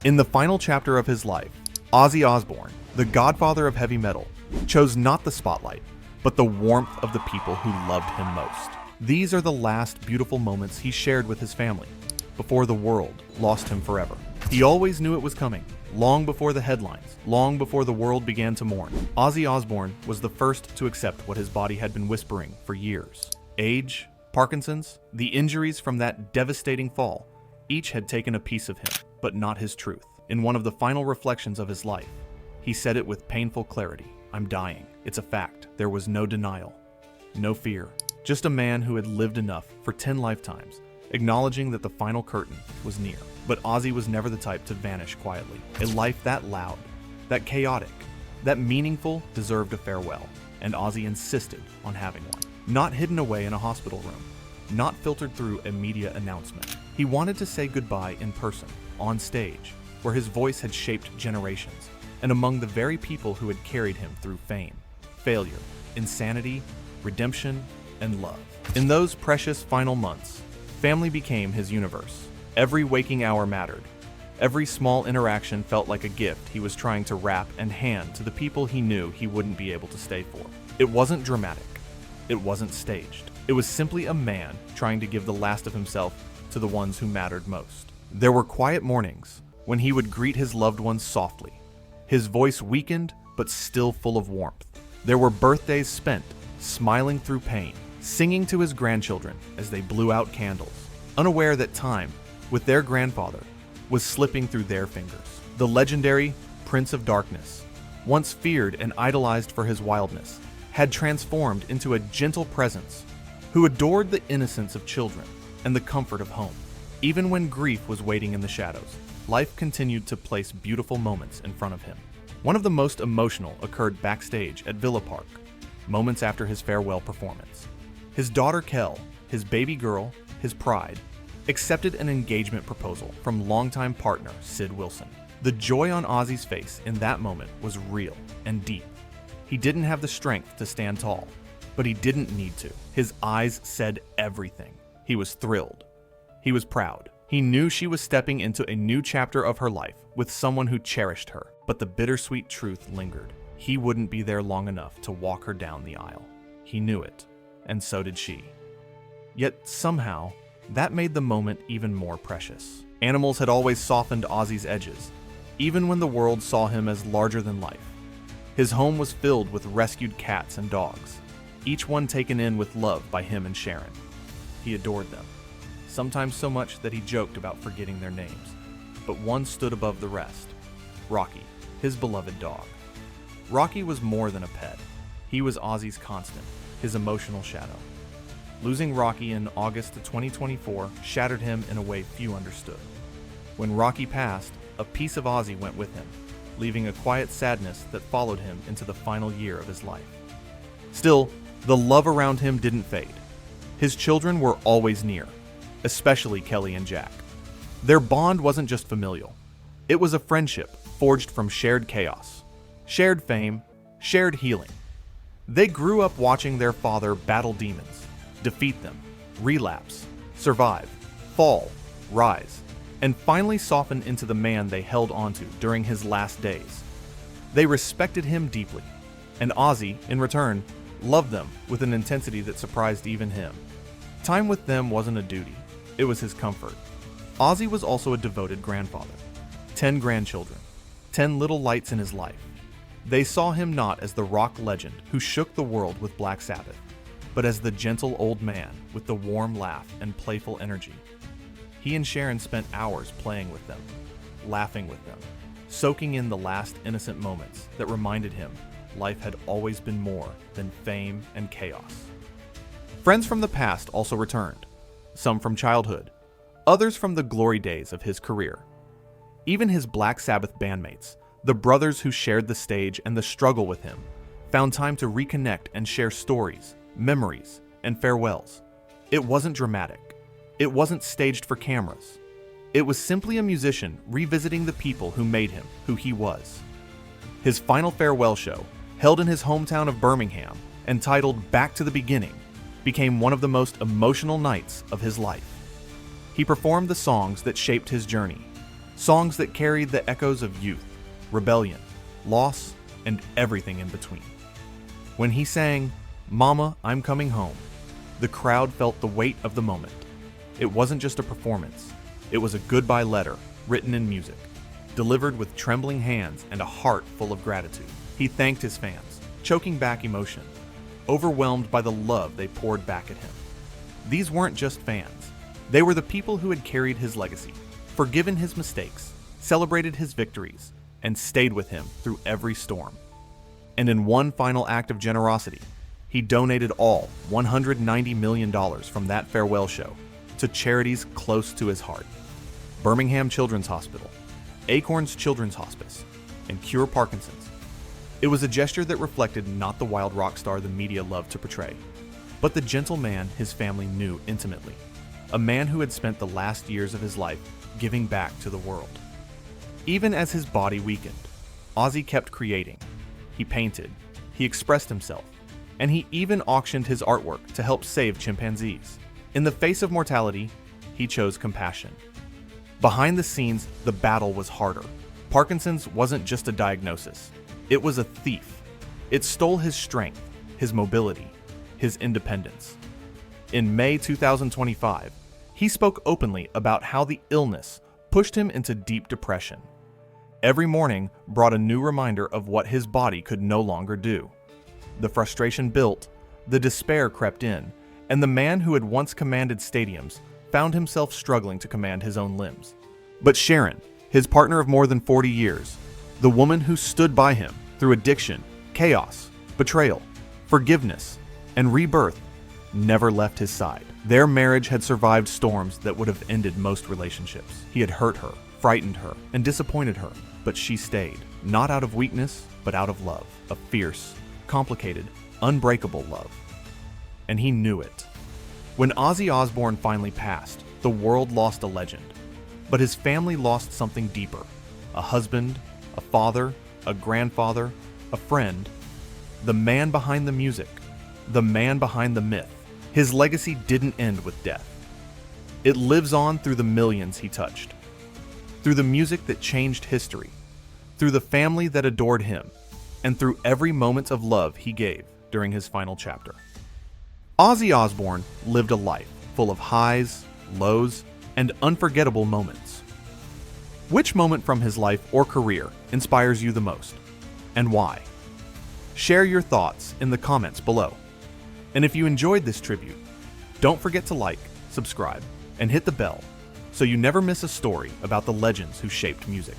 In the final chapter of his life, Ozzy Osbourne, the Godfather of Heavy Metal, chose not the spotlight, but the warmth of the people who loved him most. These are the last beautiful moments he shared with his family, before the world lost him forever. He always knew it was coming, long before the headlines, long before the world began to mourn. Ozzy Osbourne was the first to accept what his body had been whispering for years. Age, Parkinson's, the injuries from that devastating fall, each had taken a piece of him, but not his truth. In one of the final reflections of his life, he said it with painful clarity. "I'm dying. It's a fact." There was no denial, no fear, just a man who had lived enough for 10 lifetimes, acknowledging that the final curtain was near. But Ozzy was never the type to vanish quietly. A life that loud, that chaotic, that meaningful deserved a farewell, and Ozzy insisted on having one. Not hidden away in a hospital room, not filtered through a media announcement. He wanted to say goodbye in person, on stage, where his voice had shaped generations, and among the very people who had carried him through fame, failure, insanity, redemption, and love. In those precious final months, family became his universe. Every waking hour mattered. Every small interaction felt like a gift he was trying to wrap and hand to the people he knew he wouldn't be able to stay for. It wasn't dramatic. It wasn't staged. It was simply a man trying to give the last of himself to the ones who mattered most. There were quiet mornings when he would greet his loved ones softly, his voice weakened but still full of warmth. There were birthdays spent smiling through pain, singing to his grandchildren as they blew out candles, unaware that time, with their grandfather, was slipping through their fingers. The legendary Prince of Darkness, once feared and idolized for his wildness, had transformed into a gentle presence who adored the innocence of children and the comfort of home. Even when grief was waiting in the shadows, life continued to place beautiful moments in front of him. One of the most emotional occurred backstage at Villa Park, moments after his farewell performance. His daughter Kel, his baby girl, his pride, accepted an engagement proposal from longtime partner Sid Wilson. The joy on Ozzy's face in that moment was real and deep. He didn't have the strength to stand tall, but he didn't need to. His eyes said everything. He was thrilled. He was proud. He knew she was stepping into a new chapter of her life with someone who cherished her, but the bittersweet truth lingered. He wouldn't be there long enough to walk her down the aisle. He knew it, and so did she. Yet somehow, that made the moment even more precious. Animals had always softened Ozzy's edges, even when the world saw him as larger than life. His home was filled with rescued cats and dogs, each one taken in with love by him and Sharon. He adored them, sometimes so much that he joked about forgetting their names. But one stood above the rest: Rocky, his beloved dog. Rocky was more than a pet. He was Ozzy's constant, his emotional shadow. Losing Rocky in August of 2024 shattered him in a way few understood. When Rocky passed, a piece of Ozzy went with him, leaving a quiet sadness that followed him into the final year of his life. Still, the love around him didn't fade. His children were always near, especially Kelly and Jack. Their bond wasn't just familial. It was a friendship forged from shared chaos, shared fame, shared healing. They grew up watching their father battle demons, defeat them, relapse, survive, fall, rise, and finally soften into the man they held onto during his last days. They respected him deeply, and Ozzy, in return, loved them with an intensity that surprised even him. Time with them wasn't a duty, it was his comfort. Ozzy was also a devoted grandfather. 10 grandchildren, 10 little lights in his life. They saw him not as the rock legend who shook the world with Black Sabbath, but as the gentle old man with the warm laugh and playful energy. He and Sharon spent hours playing with them, laughing with them, soaking in the last innocent moments that reminded him life had always been more than fame and chaos. Friends from the past also returned, some from childhood, others from the glory days of his career. Even his Black Sabbath bandmates, the brothers who shared the stage and the struggle with him, found time to reconnect and share stories, memories, and farewells. It wasn't dramatic. It wasn't staged for cameras. It was simply a musician revisiting the people who made him who he was. His final farewell show, held in his hometown of Birmingham and titled Back to the Beginning, became one of the most emotional nights of his life. He performed the songs that shaped his journey, Songs that carried the echoes of youth, rebellion, loss, and everything in between. When he sang, "Mama, I'm Coming Home," the crowd felt the weight of the moment. It wasn't just a performance. It was a goodbye letter written in music, delivered with trembling hands and a heart full of gratitude. He thanked his fans, choking back emotion, overwhelmed by the love they poured back at him. These weren't just fans. They were the people who had carried his legacy, forgiven his mistakes, celebrated his victories, and stayed with him through every storm. And in one final act of generosity, he donated all $190 million from that farewell show to charities close to his heart: Birmingham Children's Hospital, Acorns Children's Hospice, and Cure Parkinson's. It was a gesture that reflected not the wild rock star the media loved to portray, but the gentle man his family knew intimately, a man who had spent the last years of his life giving back to the world. Even as his body weakened, Ozzy kept creating. He painted, he expressed himself, and he even auctioned his artwork to help save chimpanzees. In the face of mortality, he chose compassion. Behind the scenes, the battle was harder. Parkinson's wasn't just a diagnosis. It was a thief. It stole his strength, his mobility, his independence. In May 2025, he spoke openly about how the illness pushed him into deep depression. Every morning brought a new reminder of what his body could no longer do. The frustration built, the despair crept in, and the man who had once commanded stadiums found himself struggling to command his own limbs. But Sharon, his partner of more than 40 years, the woman who stood by him through addiction, chaos, betrayal, forgiveness, and rebirth, never left his side. Their marriage had survived storms that would have ended most relationships. He had hurt her, frightened her, and disappointed her, but she stayed, not out of weakness, but out of love, a fierce, complicated, unbreakable love. And he knew it. When Ozzy Osbourne finally passed, the world lost a legend, but his family lost something deeper: a husband, a father, a grandfather, a friend, the man behind the music, the man behind the myth. His legacy didn't end with death. It lives on through the millions he touched, through the music that changed history, through the family that adored him, and through every moment of love he gave during his final chapter. Ozzy Osbourne lived a life full of highs, lows, and unforgettable moments. Which moment from his life or career inspires you the most, and why? Share your thoughts in the comments below. And if you enjoyed this tribute, don't forget to like, subscribe, and hit the bell so you never miss a story about the legends who shaped music.